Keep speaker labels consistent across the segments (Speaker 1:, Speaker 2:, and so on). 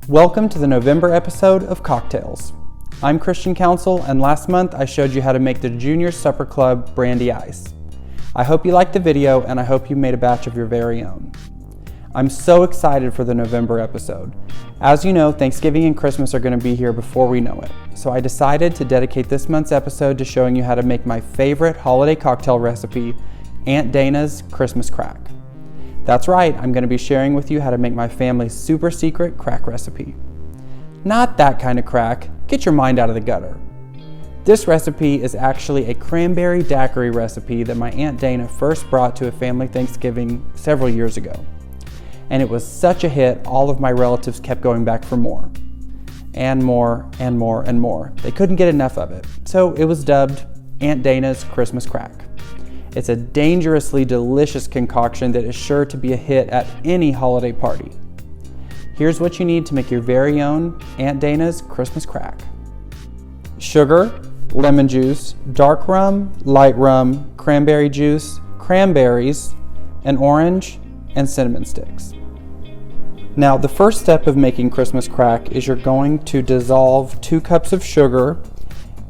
Speaker 1: Welcome to the November episode of Cocktails. I'm Christian Counsel, and last month I showed you how to make the Junior Supper Club Brandy Ice. I hope you liked the video, and I hope you made a batch of your very own. I'm so excited for the November episode. As you know, Thanksgiving and Christmas are going to be here before we know it, so I decided to dedicate this month's episode to showing you how to make my favorite holiday cocktail recipe, Aunt Dana's Christmas Crack. That's right, I'm going to be sharing with you how to make my family's super secret crack recipe. Not that kind of crack, get your mind out of the gutter. This recipe is actually a cranberry daiquiri recipe that my Aunt Dana first brought to a family Thanksgiving several years ago. And it was such a hit, all of my relatives kept going back for more. And more, and more, and more. They couldn't get enough of it, so it was dubbed Aunt Dana's Christmas Crack. It's a dangerously delicious concoction that is sure to be a hit at any holiday party. Here's what you need to make your very own Aunt Dana's Christmas Crack. Sugar, lemon juice, dark rum, light rum, cranberry juice, cranberries, an orange, and cinnamon sticks. Now, the first step of making Christmas Crack is you're going to dissolve 2 cups of sugar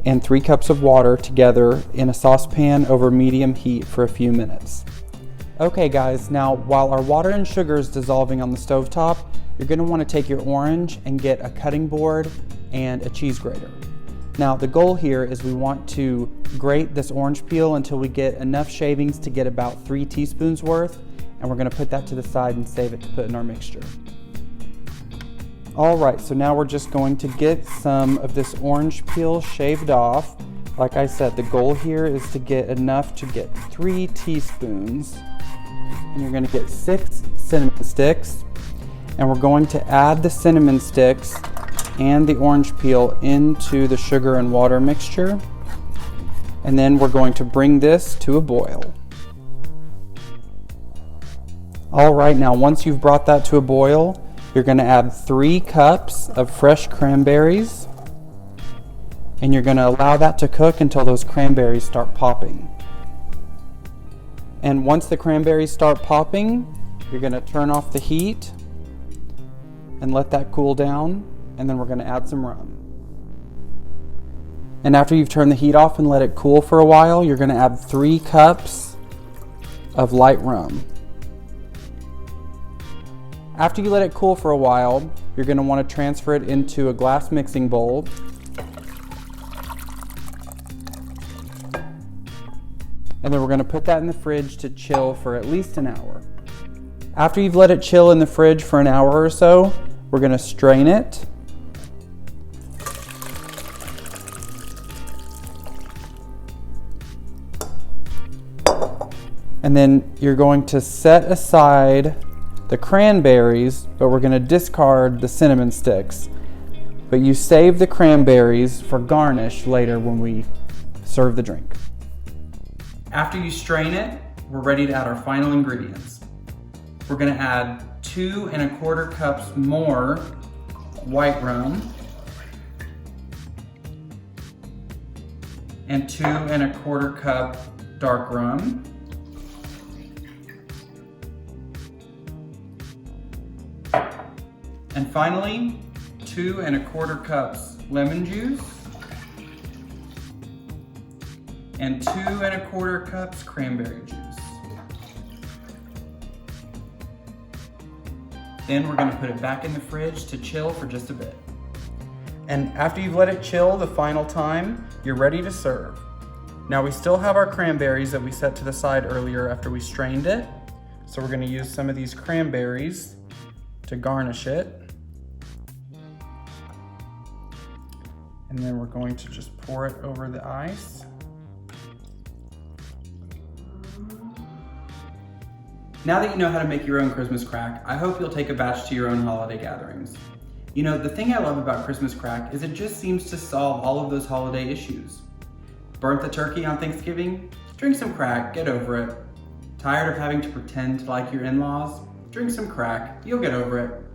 Speaker 1: and 3 cups of water together in a saucepan over medium heat for a few minutes. Okay guys, now while our water and sugar is dissolving on the stovetop, you're going to want to take your orange and get a cutting board and a cheese grater. Now the goal here is we want to grate this orange peel until we get enough shavings to get about 3 teaspoons worth, and we're going to put that to the side and save it to put in our mixture. Alright, so now we're just going to get some of this orange peel shaved off. Like I said, the goal here is to get enough to get 3 teaspoons. And you're going to get 6 cinnamon sticks. And we're going to add the cinnamon sticks and the orange peel into the sugar and water mixture. And then we're going to bring this to a boil. Alright, now once you've brought that to a boil, you're going to add 3 cups of fresh cranberries, and you're going to allow that to cook until those cranberries start popping. And once the cranberries start popping, you're going to turn off the heat and let that cool down, and then we're going to add some rum. And after you've turned the heat off and let it cool for a while, you're going to add 3 cups of light rum. After you let it cool for a while, you're going to want to transfer it into a glass mixing bowl. And then we're going to put that in the fridge to chill for at least an hour. After you've let it chill in the fridge for an hour or so, we're going to strain it. And then you're going to set aside the cranberries, but we're going to discard the cinnamon sticks. But you save the cranberries for garnish later when we serve the drink. After you strain it, we're ready to add our final ingredients. We're going to add 2 1/4 cups more white rum and 2 1/4 cup dark rum. And finally, 2 1/4 cups lemon juice and 2 1/4 cups cranberry juice. Then we're going to put it back in the fridge to chill for just a bit. And after you've let it chill the final time, you're ready to serve. Now we still have our cranberries that we set to the side earlier after we strained it. So we're going to use some of these cranberries to garnish it. And then we're going to just pour it over the ice. Now that you know how to make your own Christmas crack, I hope you'll take a batch to your own holiday gatherings. You know, the thing I love about Christmas crack is it just seems to solve all of those holiday issues. Burnt the turkey on Thanksgiving? Drink some crack, get over it. Tired of having to pretend to like your in-laws? Drink some crack, you'll get over it.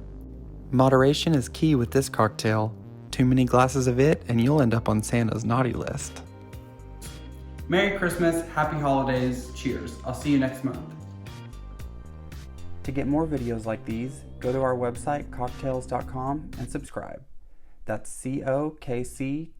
Speaker 1: Moderation is key with this cocktail. Too many glasses of it and you'll end up on Santa's naughty list. Merry Christmas, happy holidays, cheers. I'll see you next month. To get more videos like these, go to our website, COKCTALES.com, and subscribe. That's COKCTALES.com.